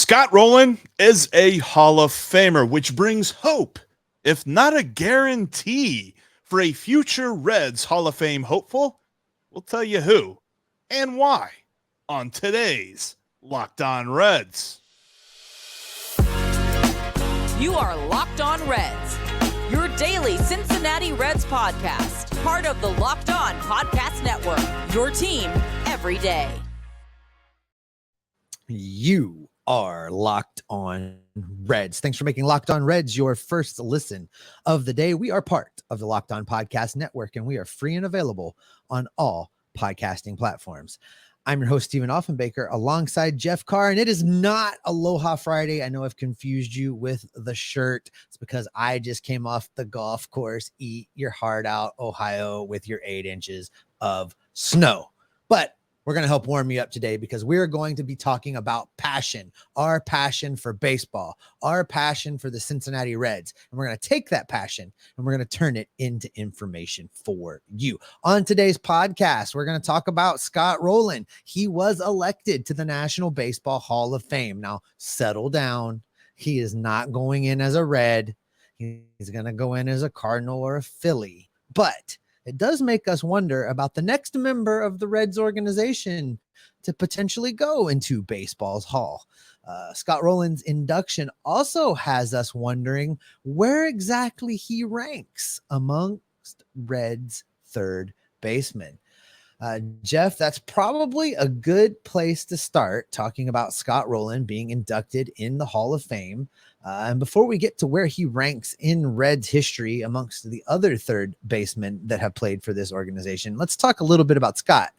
Scott Rolen is a Hall of Famer, which brings hope, if not a guarantee, for a future Reds Hall of Fame hopeful. We'll tell you who and why on today's Locked On Reds. You are Locked On Reds, your daily Cincinnati Reds podcast, part of the Locked On Podcast Network, your team every day. You are Locked On Reds. Thanks for making Locked On Reds your first listen of the day. We are part of the Locked On Podcast Network, and we are free and available on all podcasting platforms. I'm your host, Stephen Offenbaker, alongside Jeff Carr, and it is not Aloha Friday. I know I've confused you with the shirt. It's because I just came off the golf course. Eat your heart out, Ohio, with your 8 inches of snow. But we're going to help warm you up today because we're going to be talking about passion, our passion for baseball, our passion for the Cincinnati Reds. And we're going to take that passion and we're going to turn it into information for you. On today's podcast, we're going to talk about Scott Rosen. He was elected to the National Baseball Hall of Fame. Now, settle down. He is not going in as a Red. He's going to go in as a Cardinal or a Philly. But it does make us wonder about the next member of the Reds organization to potentially go into baseball's hall. Scott Rosen's induction also has us wondering where exactly he ranks amongst Reds third basemen. Jeff, that's probably a good place to start talking about Scott Rosen being inducted in the Hall of Fame. And before we get to where he ranks in Reds history amongst the other third basemen that have played for this organization, let's talk a little bit about Scott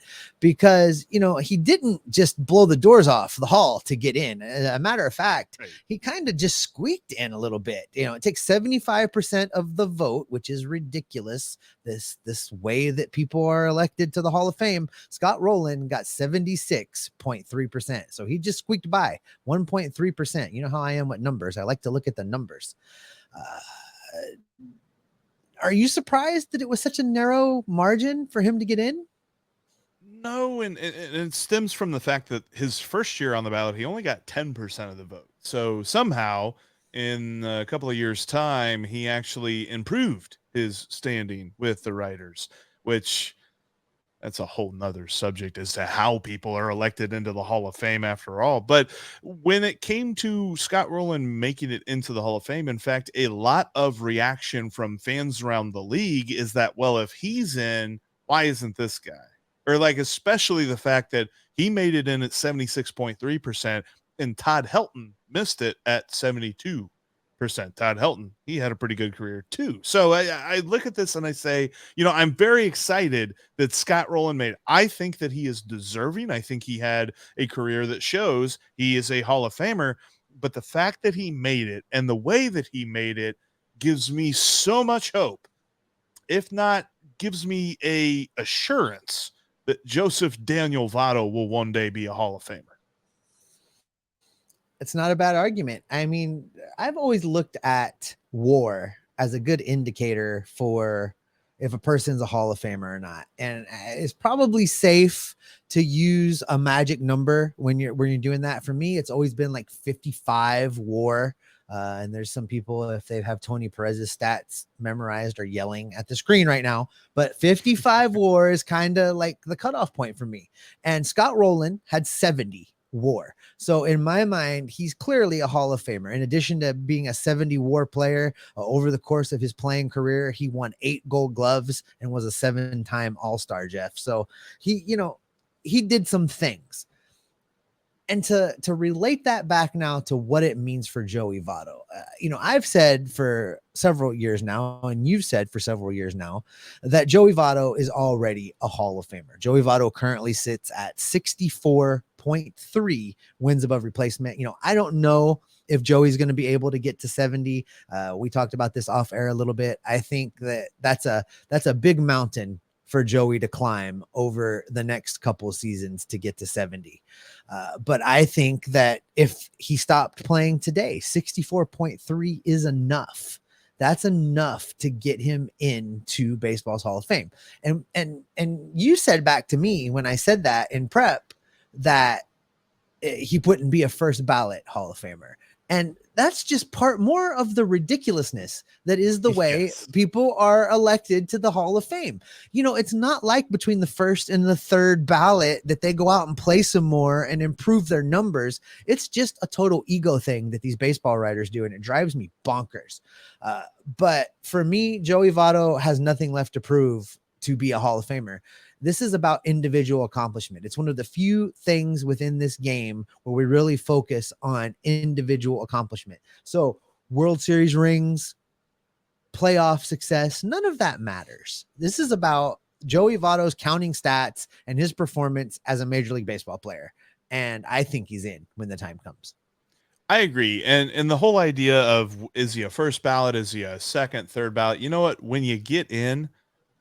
because, you know, he didn't just blow the doors off the Hall to get in. As a matter of fact, he kind of just squeaked in a little bit. You know, it takes 75% of the vote, which is ridiculous. This way that people are elected to the Hall of Fame. Scott Rosen got 76.3%. So he just squeaked by 1.3%. You know how I am with numbers. I like to look at the numbers. Are you surprised that it was such a narrow margin for him to get in? No, and it stems from the fact that his first year on the ballot, he only got 10% of the vote. So somehow in a couple of years' time, he actually improved his standing with the writers, which that's a whole nother subject as to how people are elected into the Hall of Fame after all. But when it came to Scott Rosen making it into the Hall of Fame, in fact, a lot of reaction from fans around the league is that, well, if he's in, why isn't this guy? Or like, especially the fact that he made it in at 76.3% and Todd Helton missed it at 72%. Todd Helton, he had a pretty good career too. So I look at this and I say, you know, I'm very excited that Scott Rosen made it. I think that he is deserving. I think he had a career that shows he is a Hall of Famer, but the fact that he made it and the way that he made it gives me so much hope. If not, gives me a assurance that Joseph Daniel Votto will one day be a Hall of Famer. It's not a bad argument. I mean, I've always looked at WAR as a good indicator for if a person's a Hall of Famer or not. And it's probably safe to use a magic number when you're doing that. For me, it's always been like 55 WAR. And there's some people, if they have Tony Perez's stats memorized, are yelling at the screen right now. But 55 WAR is kind of like the cutoff point for me. And Scott Rosen had 70 WAR. So in my mind, he's clearly a Hall of Famer. In addition to being a 70 WAR player, over the course of his playing career, he won 8 Gold Gloves and was a 7-time All-Star, Jeff. So he did some things. And to relate that back now to what it means for Joey Votto, I've said for several years now, and you've said for several years now, that Joey Votto is already a Hall of Famer. Joey Votto currently sits at 64.3 wins above replacement. I don't know if Joey's going to be able to get to 70. We talked about this off air a little bit. I think that's a big mountain for Joey to climb over the next couple of seasons to get to 70. But I think that if he stopped playing today, 64.3 is enough. That's enough to get him into baseball's Hall of Fame. And you said back to me when I said that in prep that he wouldn't be a first ballot Hall of Famer. And that's just more of the ridiculousness that is the way Yes. people are elected to the Hall of Fame. It's not like between the first and the third ballot that they go out and play some more and improve their numbers. It's just a total ego thing that these baseball writers do, and it drives me bonkers. But for me, Joey Votto has nothing left to prove to be a Hall of Famer. This is about individual accomplishment. It's one of the few things within this game where we really focus on individual accomplishment. So World Series rings, playoff success, none of that matters. This is about Joey Votto's counting stats and his performance as a Major League Baseball player. And I think he's in when the time comes. I agree. And the whole idea of, is he a first ballot? Is he a second, third ballot? You know what? When you get in,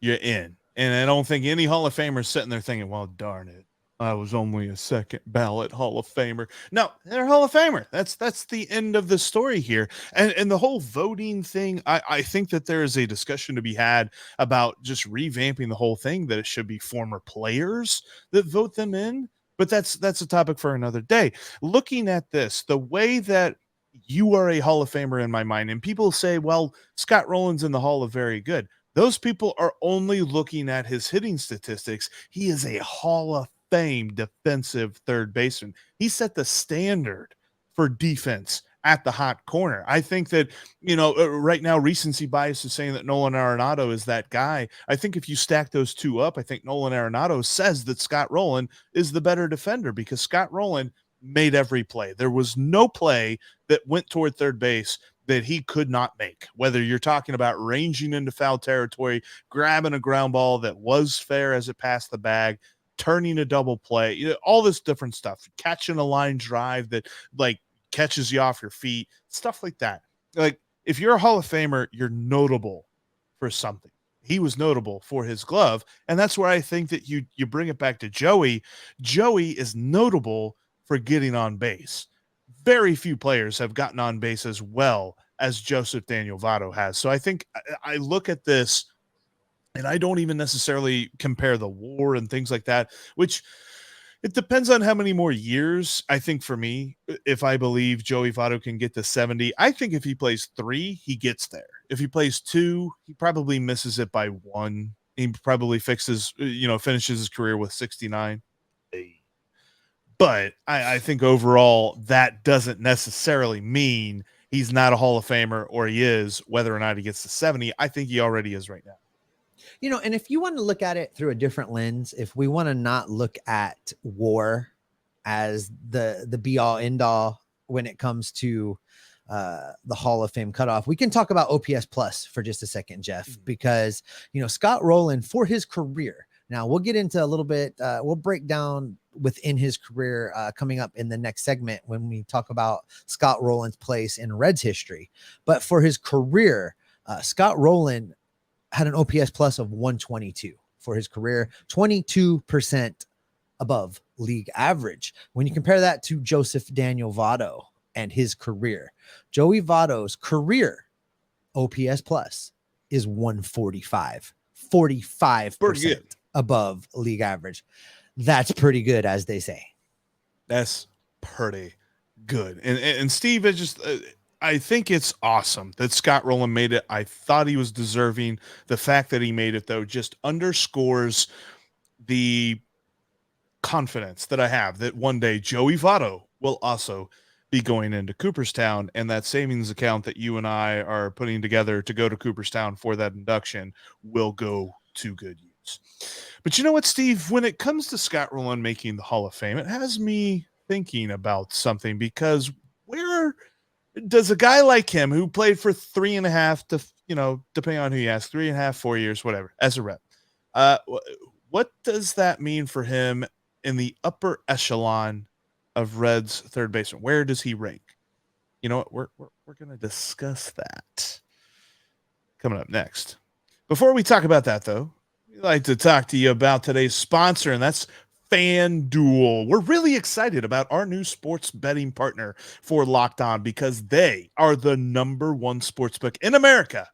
you're in. And I don't think any Hall of Famer sitting there thinking, well, darn it, I was only a second ballot Hall of Famer. No, they're Hall of Famer. That's the end of the story here. And the whole voting thing, I think that there is a discussion to be had about just revamping the whole thing, that it should be former players that vote them in. But that's a topic for another day. Looking at this, the way that you are a Hall of Famer in my mind, and people say, well, Scott Rolen's in the Hall of Very Good. Those people are only looking at his hitting statistics. He is a Hall of Fame defensive third baseman. He set the standard for defense at the hot corner. I think that, right now recency bias is saying that Nolan Arenado is that guy. I think if you stack those two up, I think Nolan Arenado says that Scott Rolen is the better defender, because Scott Rolen made every play. There was no play that went toward third base that he could not make, whether you're talking about ranging into foul territory, grabbing a ground ball that was fair as it passed the bag, turning a double play, all this different stuff, catching a line drive that catches you off your feet, stuff like that. Like, if you're a Hall of Famer, you're notable for something. He was notable for his glove. And that's where I think that you bring it back to Joey. Joey is notable for getting on base. Very few players have gotten on base as well as Joseph Daniel Votto has. So I think I look at this, and I don't even necessarily compare the WAR and things like that, which it depends on how many more years. I think for me, if I believe Joey Votto can get to 70, I think if he plays 3, he gets there. If he plays 2, he probably misses it by 1. He probably finishes his career with 69. But I think overall that doesn't necessarily mean he's not a Hall of Famer, or he is, whether or not he gets to 70. I think he already is right now. And if you want to look at it through a different lens, if we want to not look at WAR as the be all end all when it comes to the Hall of Fame cutoff, we can talk about OPS plus for just a second, Jeff, because, Scott Rolen, for his career, now we'll get into a little bit, we'll break down within his career coming up in the next segment when we talk about Scott Rolen's place in Reds history. But for his career, Scott Rolen had an OPS plus of 122 for his career, 22% above league average. When you compare that to Joseph Daniel Votto and his career, Joey Votto's career OPS plus is 145, 45% above league average. That's pretty good, as they say. That's pretty good. And Steve, I think it's awesome that Scott Rolen made it. I thought he was deserving. The fact that he made it, though, just underscores the confidence that I have that one day Joey Votto will also be going into Cooperstown, and that savings account that you and I are putting together to go to Cooperstown for that induction will go to good use. But you know what, Steve? When it comes to Scott Rolen making the Hall of Fame, it has me thinking about something, because where does a guy like him, who played for 3.5 to, depending on who you ask, 3.5, 4 years, whatever, as a Rep, what does that mean for him in the upper echelon of Reds third baseman? Where does he rank? You know what? We're going to discuss that coming up next. Before we talk about that, though, we'd like to talk to you about today's sponsor, and that's FanDuel. We're really excited about our new sports betting partner for Locked On, because they are the #1 sportsbook in America,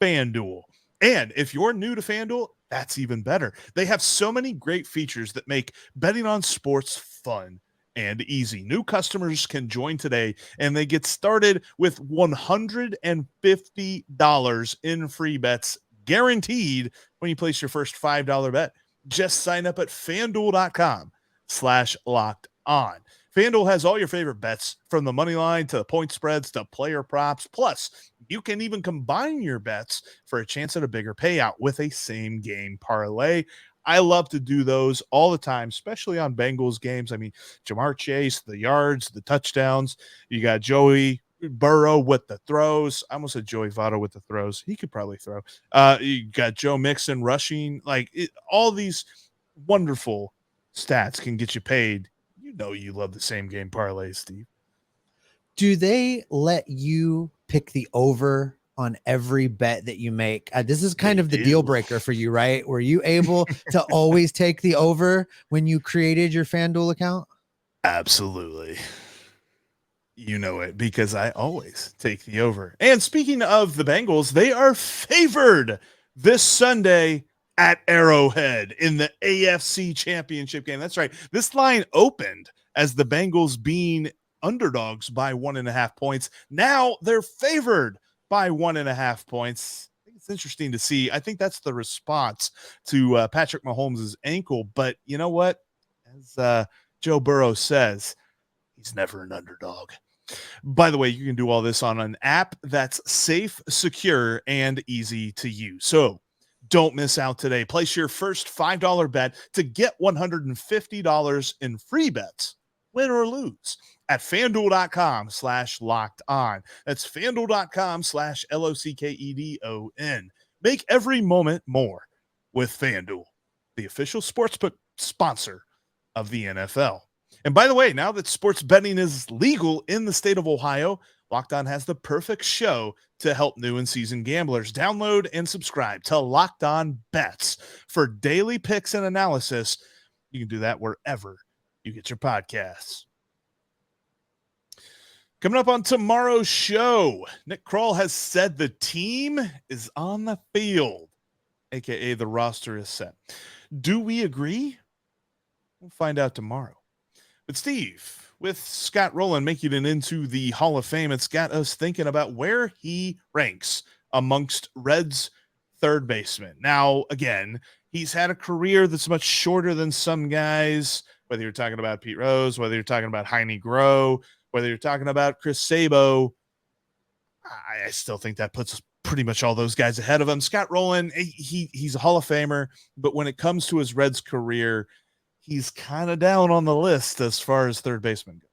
FanDuel. And if you're new to FanDuel, that's even better. They have so many great features that make betting on sports fun and easy. New customers can join today, and they get started with $150 in free bets guaranteed when you place your first $5 bet. Just sign up at FanDuel.com/locked on. FanDuel has all your favorite bets, from the money line to point spreads to player props. Plus, you can even combine your bets for a chance at a bigger payout with a same game parlay. I love to do those all the time, especially on Bengals games. I mean, Jamar Chase, the yards, the touchdowns. You got Joey Burrow with the throws. I almost said Joey Votto with the throws. He could probably throw. You got Joe Mixon rushing. All these wonderful stats can get you paid. You know you love the same game parlay, Steve. Do they let you pick the over on every bet that you make? This is kind of the deal breaker for you, right? Were you able to always take the over when you created your FanDuel account? Absolutely. You know it, because I always take the over. And speaking of the Bengals, they are favored this Sunday at Arrowhead in the AFC Championship game. That's right. This line opened as the Bengals being underdogs by 1.5 points. Now they're favored by 1.5 points. I think it's interesting to see. I think that's the response to Patrick Mahomes' ankle. But you know what? As Joe Burrow says, he's never an underdog. By the way, you can do all this on an app that's safe, secure, and easy to use. So don't miss out today. Place your first $5 bet to get $150 in free bets, win or lose, at FanDuel.com/locked on. That's FanDuel.com/LOCKEDON. Make every moment more with FanDuel, the official sportsbook sponsor of the NFL. And by the way, now that sports betting is legal in the state of Ohio, Locked On has the perfect show to help new and seasoned gamblers. Download and subscribe to Locked On Bets for daily picks and analysis. You can do that wherever you get your podcasts. Coming up on tomorrow's show, Nick Krall has said the team is on the field, aka the roster is set. Do we agree? We'll find out tomorrow. But Steve, with Scott Rosen making it into the Hall of Fame, it's got us thinking about where he ranks amongst Reds third basemen. Now, again, he's had a career that's much shorter than some guys, whether you're talking about Pete Rose, whether you're talking about Heine Groh, whether you're talking about Chris Sabo. I still think that puts pretty much all those guys ahead of him. Scott Rosen, he's a Hall of Famer, but when it comes to his Reds career, he's kind of down on the list as far as third baseman goes.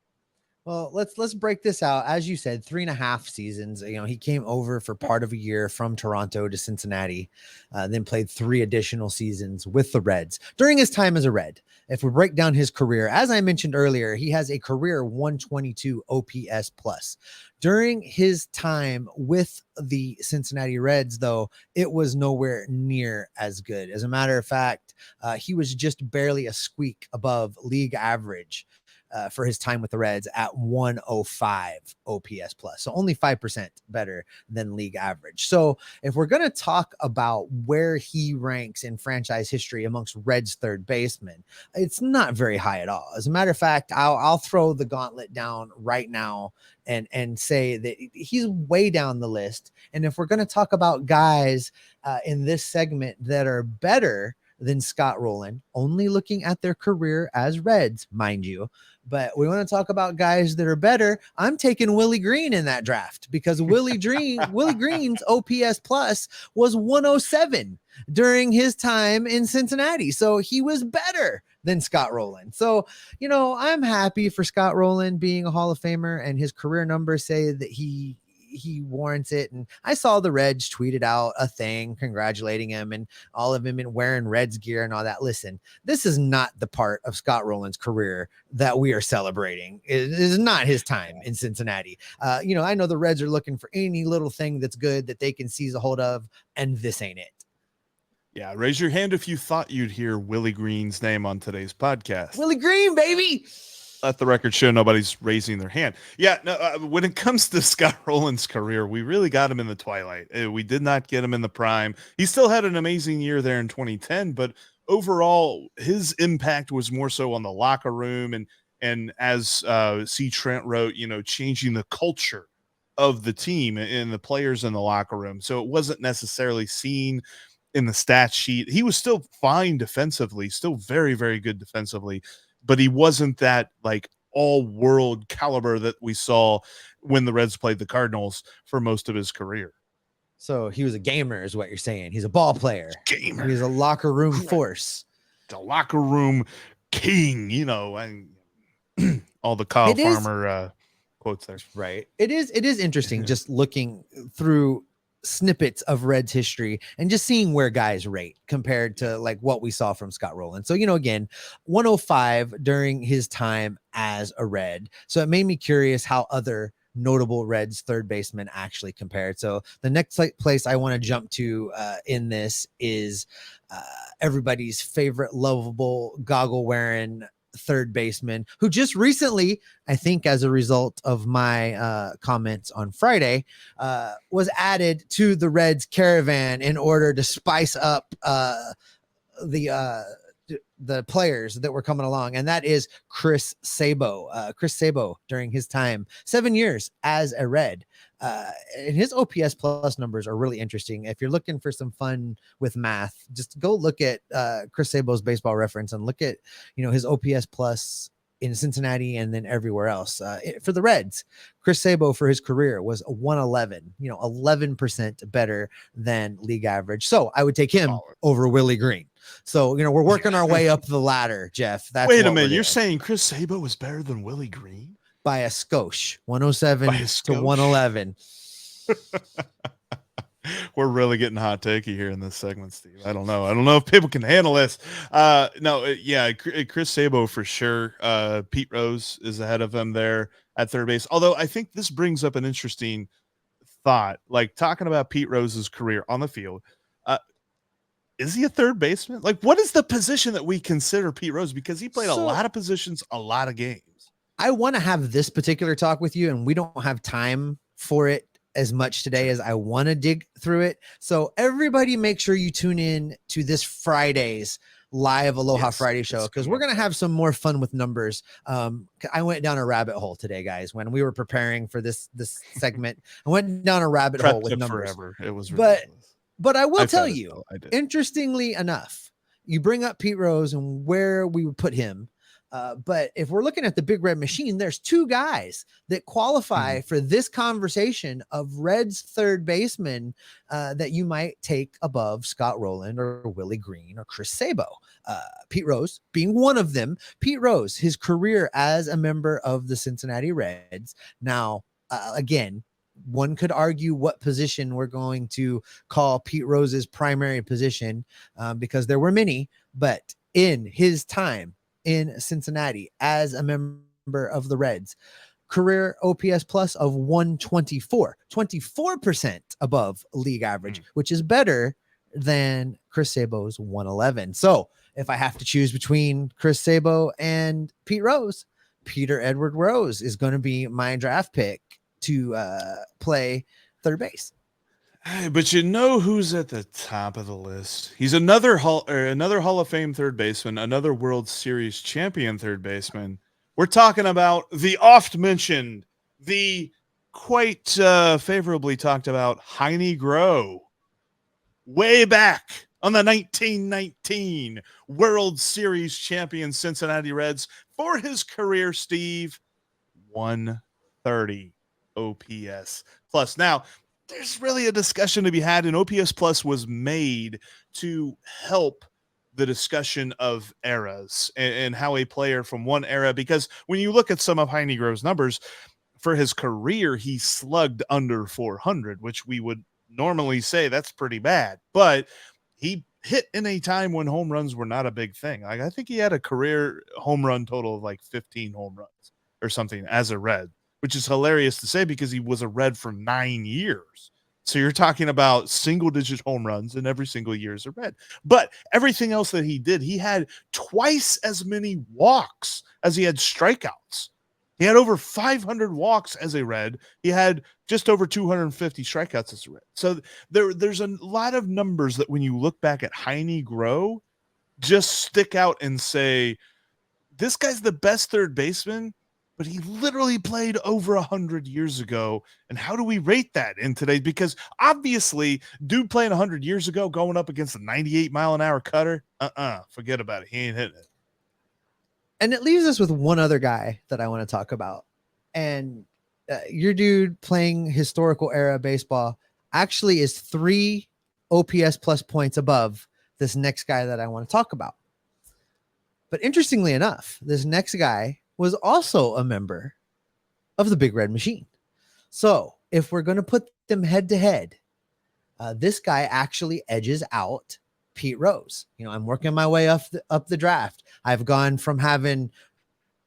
Well, let's break this out. As you said, 3.5 seasons. You know, he came over for part of a year from Toronto to Cincinnati, then played 3 additional seasons with the Reds during his time as a Red. If we break down his career, as I mentioned earlier, he has a career 122 OPS plus. During his time with the Cincinnati Reds, though, it was nowhere near as good. As a matter of fact, he was just barely a squeak above league average for his time with the Reds at 105 OPS plus. So only 5% better than league average. So if we're going to talk about where he ranks in franchise history amongst Reds third basemen, it's not very high at all. As a matter of fact, I'll throw the gauntlet down right now and say that he's way down the list. And if we're going to talk about guys in this segment that are better than Scott Rolen, only looking at their career as Reds, mind you, but we want to talk about guys that are better. I'm taking Willie Green in that draft because Willie Green's OPS plus was 107 during his time in Cincinnati. So he was better than Scott Rolen. So, you know, I'm happy for Scott Rolen being a Hall of Famer, and his career numbers say that he warrants it. And I saw the Reds tweeted out a thing congratulating him and all of him in wearing Reds gear and all that. Listen, this is not the part of Scott Rolen's career that we are celebrating. It is not his time in Cincinnati. You know, I know the Reds are looking for any little thing that's good that they can seize a hold of, and this ain't it. Yeah, raise your hand if you thought you'd hear Willie Green's name on today's podcast. Willie Green, baby. Let the record show nobody's raising their hand. Yeah, no, when it comes to Scott Rolen's career, we really got him in the twilight. We did not get him in the prime. He still had an amazing year there in 2010, but overall, his impact was more so on the locker room and And as C. Trent wrote, changing the culture of the team and the players in the locker room. So it wasn't necessarily seen in the stat sheet. He was still fine defensively, still very, very good defensively, but he wasn't that like all world caliber that we saw when the Reds played the Cardinals for most of his career. So he was a gamer is what you're saying. He's a ball player. Gamer. He's a locker room force. The locker room king, and all the Kyle Farmer quotes there. Right. It is interesting just looking through snippets of Reds history and just seeing where guys rate compared to like what we saw from Scott Rolen. So, again, 105 during his time as a Red. So it made me curious how other notable Reds third baseman actually compared. So the next place I want to jump to in this is everybody's favorite lovable goggle wearing third baseman who just recently, I think as a result of my comments on Friday, was added to the Reds caravan in order to spice up the players that were coming along, and that is Chris Sabo. Chris Sabo, during his time, 7 years as a Red, and his OPS plus numbers are really interesting. If you're looking for some fun with math, just go look at Chris Sabo's Baseball Reference and look at his OPS plus in Cincinnati and then everywhere else. For the Reds, Chris Sabo for his career was a 111, 11% better than league average. So I would take him over Willie Green. So, we're working our way up the ladder, Jeff. Wait a minute. You're saying Chris Sabo was better than Willie Green? By a skosh, 107 to 111. We're really getting hot takey here in this segment, Steve. I don't know if people can handle this. Chris Sabo for sure. Pete Rose is ahead of him there at third base. Although I think this brings up an interesting thought, like talking about Pete Rose's career on the field. Is he a third baseman? Like, what is the position that we consider Pete Rose? Because he played a lot of positions, a lot of games. I want to have this particular talk with you, and we don't have time for it as much today as I want to dig through it. So everybody make sure you tune in to this Friday's live Aloha Friday show, because we're going to have some more fun with numbers. I went down a rabbit hole today, guys, when we were preparing for this segment. I went down a rabbit hole with numbers. Forever. It was ridiculous. But I will tell you, interestingly enough, you bring up Pete Rose and where we would put him. But if we're looking at the Big Red Machine, there's two guys that qualify for this conversation of Reds third baseman that you might take above Scott Rolen or Willie Green or Chris Sabo. Pete Rose being one of them. Pete Rose, his career as a member of the Cincinnati Reds. Now, again, one could argue what position we're going to call Pete Rose's primary position because there were many, but in his time in Cincinnati as a member of the Reds, career OPS plus of 124, 24% above league average, which is better than Chris Sabo's 111. So if I have to choose between Chris Sabo and Pete Rose, Peter Edward Rose is going to be my draft pick to play third base. But who's at the top of the list? He's another Hall of Fame third baseman, another World Series champion third baseman. We're talking about the oft-mentioned, the quite favorably talked about Heine Groh. Way back on the 1919 World Series champion Cincinnati Reds for his career, Steve, 130 OPS plus. Now, there's really a discussion to be had, and OPS plus was made to help the discussion of eras and how a player from one era, because when you look at some of Heine Groh's numbers for his career, he slugged under 400, which we would normally say that's pretty bad, but he hit in a time when home runs were not a big thing. Like, I think he had a career home run total of like 15 home runs or something as a Red, which is hilarious to say because he was a Red for 9 years. So you're talking about single-digit home runs in every single year as a Red. But everything else that he did, he had twice as many walks as he had strikeouts. He had over 500 walks as a Red. He had just over 250 strikeouts as a Red. So there's a lot of numbers that when you look back at Heine Groh, just stick out and say, this guy's the best third baseman, but he literally played over 100 years ago. And how do we rate that in today? Because obviously, dude playing 100 years ago going up against a 98-mile-an-hour cutter, forget about it. He ain't hitting it. And it leaves us with one other guy that I want to talk about. And your dude playing historical era baseball actually is 3 OPS plus points above this next guy that I want to talk about. But interestingly enough, this next guy was also a member of the Big Red Machine. So if we're going to put them head to head, this guy actually edges out Pete Rose. You know, I'm working my way up the draft. I've gone from having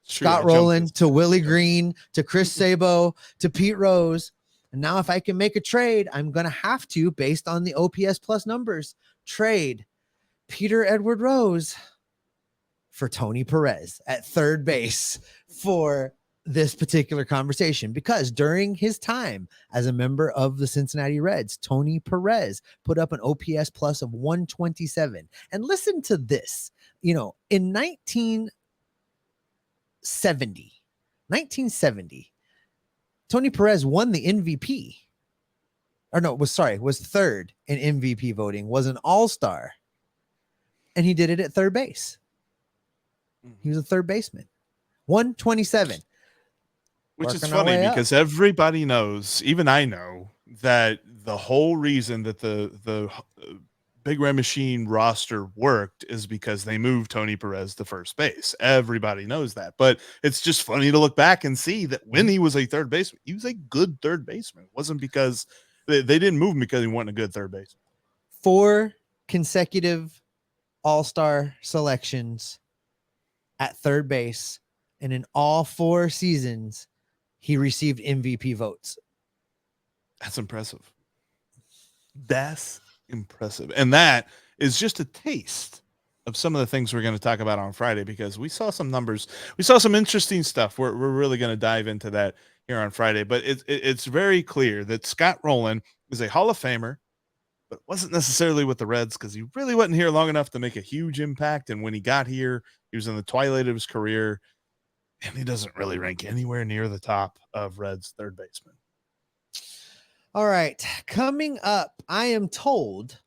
Scott Rolen to Willie Green to Chris Sabo to Pete Rose. And now if I can make a trade, I'm going to have to, based on the OPS plus numbers, trade Peter Edward Rose for Tony Perez at third base for this particular conversation, because during his time as a member of the Cincinnati Reds, Tony Perez put up an OPS plus of 127. And listen to this, you know, in 1970, Tony Perez won the MVP. Or no, was third in MVP voting, was an all-star. And he did it at third base. He was a third baseman. 127. Which is funny because everybody knows, even I know, that the whole reason that the Big Red Machine roster worked is because they moved Tony Perez to first base. Everybody knows that. But it's just funny to look back and see that when he was a third baseman, he was a good third baseman. It wasn't because they didn't move him because he wasn't a good third baseman. 4 consecutive all-star selections at third base, and in all 4 seasons, he received MVP votes. That's impressive. That's impressive. And that is just a taste of some of the things we're going to talk about on Friday, because we saw some numbers. We saw some interesting stuff. We're really going to dive into that here on Friday. But it's very clear that Scott Rolen is a Hall of Famer, but wasn't necessarily with the Reds because he really wasn't here long enough to make a huge impact. And when he got here, he was in the twilight of his career, and he doesn't really rank anywhere near the top of Reds third baseman. All right. Coming up, I am told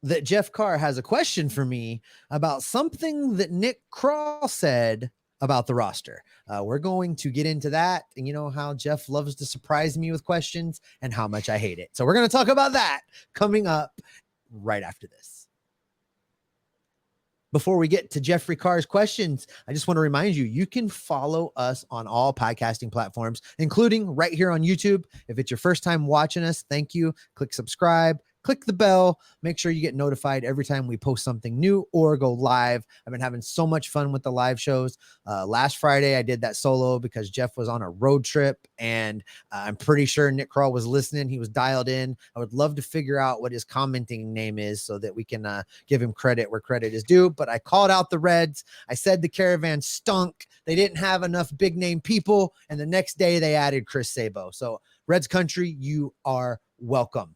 that Jeff Carr has a question for me about something that Nick Krall said about the roster. We're going to get into that. And you know how Jeff loves to surprise me with questions and how much I hate it. So we're going to talk about that coming up right after this. Before we get to Jeffrey Carr's questions, I just want to remind you, you can follow us on all podcasting platforms, including right here on YouTube. If it's your first time watching us, thank you. Click subscribe. Click the bell. Make sure you get notified every time we post something new or go live. I've been having so much fun with the live shows. Last Friday, I did that solo because Jeff was on a road trip, and I'm pretty sure Nick Krall was listening. He was dialed in. I would love to figure out what his commenting name is so that we can give him credit where credit is due. But I called out the Reds. I said the Caravan stunk. They didn't have enough big name people. And the next day they added Chris Sabo. So Reds country, you are welcome.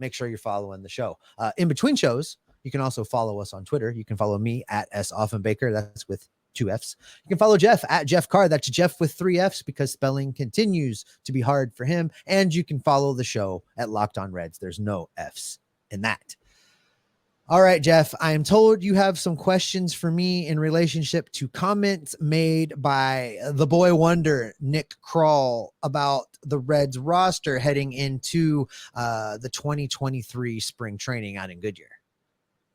Make sure you're following the show. In between shows, you can also follow us on Twitter. You can follow me at @SOffenbaker. That's with 2 F's. You can follow Jeff at Jeff Carr. That's Jeff with 3 F's because spelling continues to be hard for him. And you can follow the show at Locked On Reds. There's no F's in that. All right, Jeff, I am told you have some questions for me in relationship to comments made by the boy wonder, Nick Krall, about the Reds roster heading into the 2023 spring training out in Goodyear.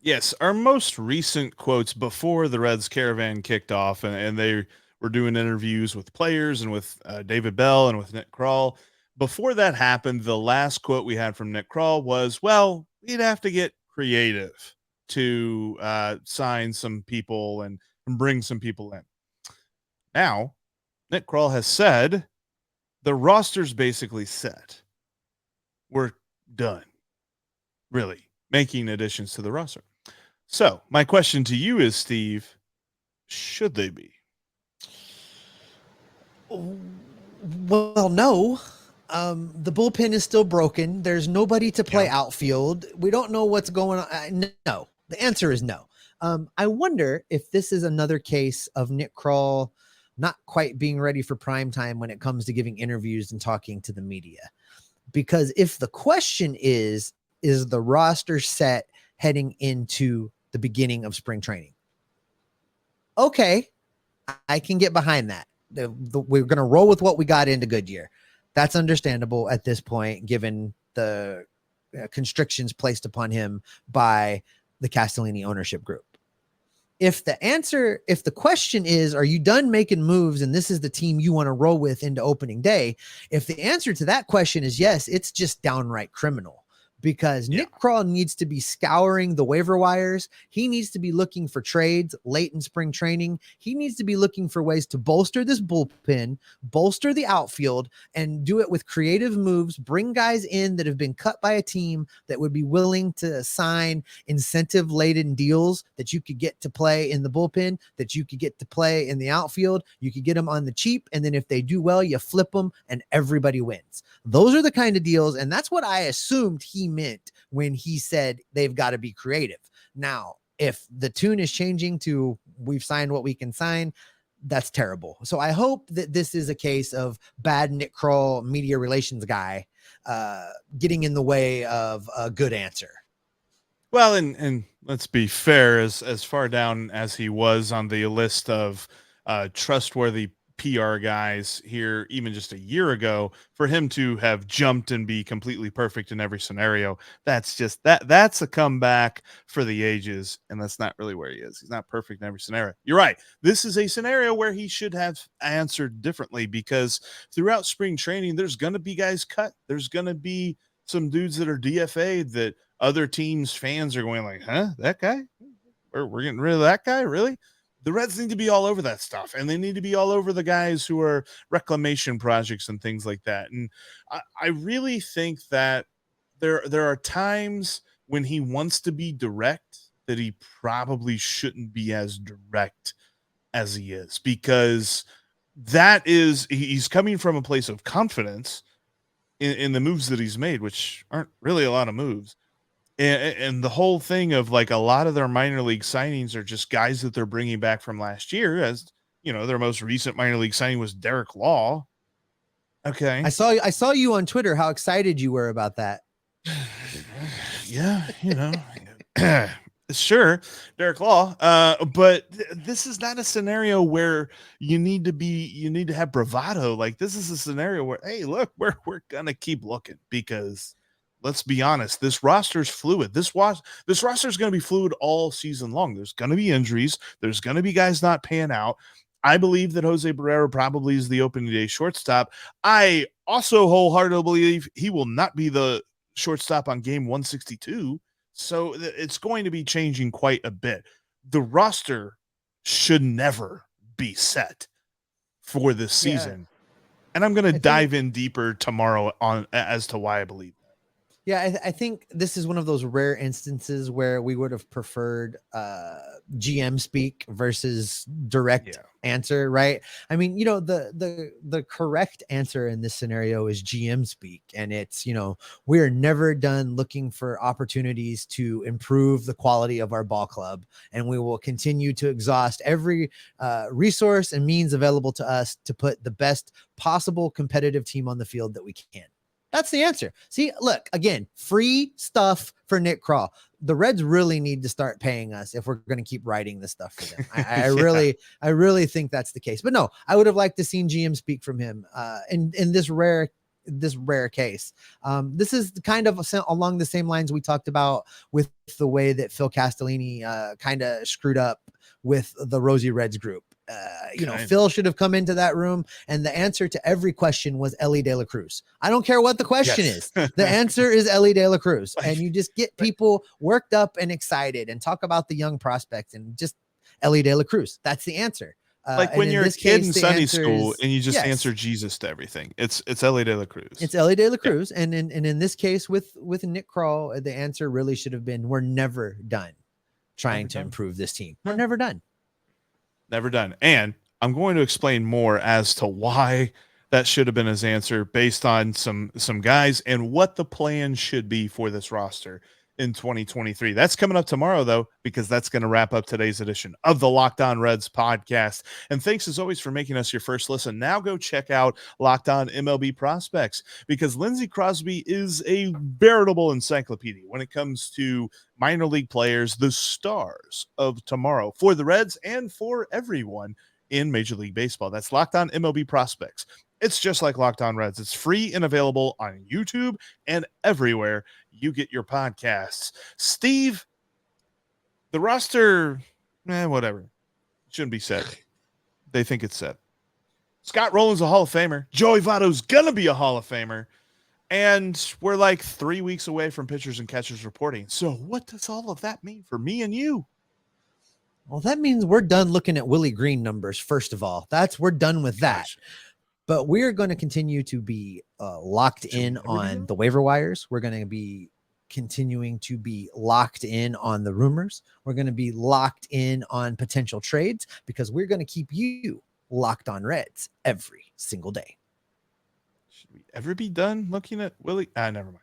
Yes, our most recent quotes before the Reds caravan kicked off, and they were doing interviews with players and with David Bell and with Nick Krall. Before that happened, the last quote we had from Nick Krall was, well, we'd have to get creative to sign some people and bring some people in. Now, Nick Krall has said the roster's basically set. We're done, really, making additions to the roster. So my question to you is, Steve, should they be? Well, no. The bullpen is still broken. There's nobody to play outfield. We don't know what's going on. No, the answer is no. I wonder if this is another case of Nick Krall not quite being ready for prime time when it comes to giving interviews and talking to the media. Because if the question is the roster set heading into the beginning of spring training? Okay, I can get behind that. We're going to roll with what we got into Goodyear. That's understandable at this point, given the constrictions placed upon him by the Castellini ownership group. If the question is, are you done making moves and this is the team you want to roll with into opening day? If the answer to that question is yes, it's just downright criminal. Because Nick Krall needs to be scouring the waiver wires. He needs to be looking for trades late in spring training. He needs to be looking for ways to bolster this bullpen, bolster the outfield, and do it with creative moves. Bring guys in that have been cut by a team that would be willing to sign incentive-laden deals that you could get to play in the bullpen, that you could get to play in the outfield. You could get them on the cheap, and then if they do well, you flip them, and everybody wins. Those are the kind of deals, and that's what I assumed he meant when he said they've got to be creative. Now, if the tune is changing to we've signed what we can sign, that's terrible. So I hope that this is a case of bad Nick Krall, media relations guy, getting in the way of a good answer. Well, and let's be fair, as far down as he was on the list of trustworthy PR guys here even just a year ago, for him to have jumped and be completely perfect in every scenario, that's a comeback for the ages, and that's not really where he is. He's not perfect in every scenario. You're right. This is a scenario where he should have answered differently, because throughout spring training, there's going to be guys cut. There's going to be some dudes that are DFA'd that other teams' fans are going like, huh, that guy? We're getting rid of that guy? Really? The Reds need to be all over that stuff, and they need to be all over the guys who are reclamation projects and things like that. And I really think that there are times when he wants to be direct that he probably shouldn't be as direct as he is, because he's coming from a place of confidence in the moves that he's made, which aren't really a lot of moves. And the whole thing of like a lot of their minor league signings are just guys that they're bringing back from last year. As you know, their most recent minor league signing was Derek Law. Okay. I saw you on Twitter, how excited you were about that. Yeah, you know, sure, Derek Law. But this is not a scenario where you need to have bravado. Like, this is a scenario where, hey, look, we're gonna keep looking, because let's be honest, this roster's fluid. This roster is going to be fluid all season long. There's going to be injuries. There's going to be guys not paying out. I believe that Jose Barrera probably is the opening day shortstop. I also wholeheartedly believe he will not be the shortstop on game 162. So it's going to be changing quite a bit. The roster should never be set for this season. Yeah. And I'm going to dive in deeper tomorrow as to why I believe. Yeah, I think this is one of those rare instances where we would have preferred GM speak versus direct answer, right? I mean, you know, the correct answer in this scenario is GM speak, and it's, you know, we're never done looking for opportunities to improve the quality of our ball club, and we will continue to exhaust every resource and means available to us to put the best possible competitive team on the field that we can. That's the answer. See, look, again, free stuff for Nick Krall. The Reds really need to start paying us if we're going to keep writing this stuff for them. I really think that's the case. But no, I would have liked to seen GM speak from him in this rare case. This is kind of along the same lines we talked about with the way that Phil Castellini kind of screwed up with the Rosie Reds group. You know, Phil should have come into that room, and the answer to every question was Ellie De La Cruz. I don't care what the question is. The answer is Ellie De La Cruz. And you just get people worked up and excited and talk about the young prospects, and just Ellie De La Cruz. That's the answer. Like when you're a kid in Sunday school and you just answer Jesus to everything. It's Ellie De La Cruz. It's Ellie De La Cruz. Yeah. And in this case with Nick Krall, the answer really should have been, we're never done trying to improve this team. We're never done. Never done. And I'm going to explain more as to why that should have been his answer, based on some guys and what the plan should be for this roster. in 2023. That's coming up tomorrow, though, because that's going to wrap up today's edition of the Locked On Reds podcast. And thanks as always for making us your first listen. Now go check out Locked On MLB Prospects, because Lindsey Crosby is a veritable encyclopedia when it comes to minor league players, the stars of tomorrow for the Reds and for everyone in Major League Baseball. That's Locked On MLB Prospects. It's just like Locked On Reds. It's free and available on YouTube and everywhere you get your podcasts. Steve, the roster, whatever. Shouldn't be said. They think it's said. Scott Rolen's a Hall of Famer. Joey Votto's going to be a Hall of Famer. And we're like 3 weeks away from pitchers and catchers reporting. So what does all of that mean for me and you? Well, that means we're done looking at Willie Green numbers, first of all. We're done with that. Gosh. But we're going to continue to be locked in on the waiver wires. We're going to be continuing to be locked in on the rumors. We're going to be locked in on potential trades, because we're going to keep you locked on Reds every single day. Should we ever be done looking at Willie? Never mind.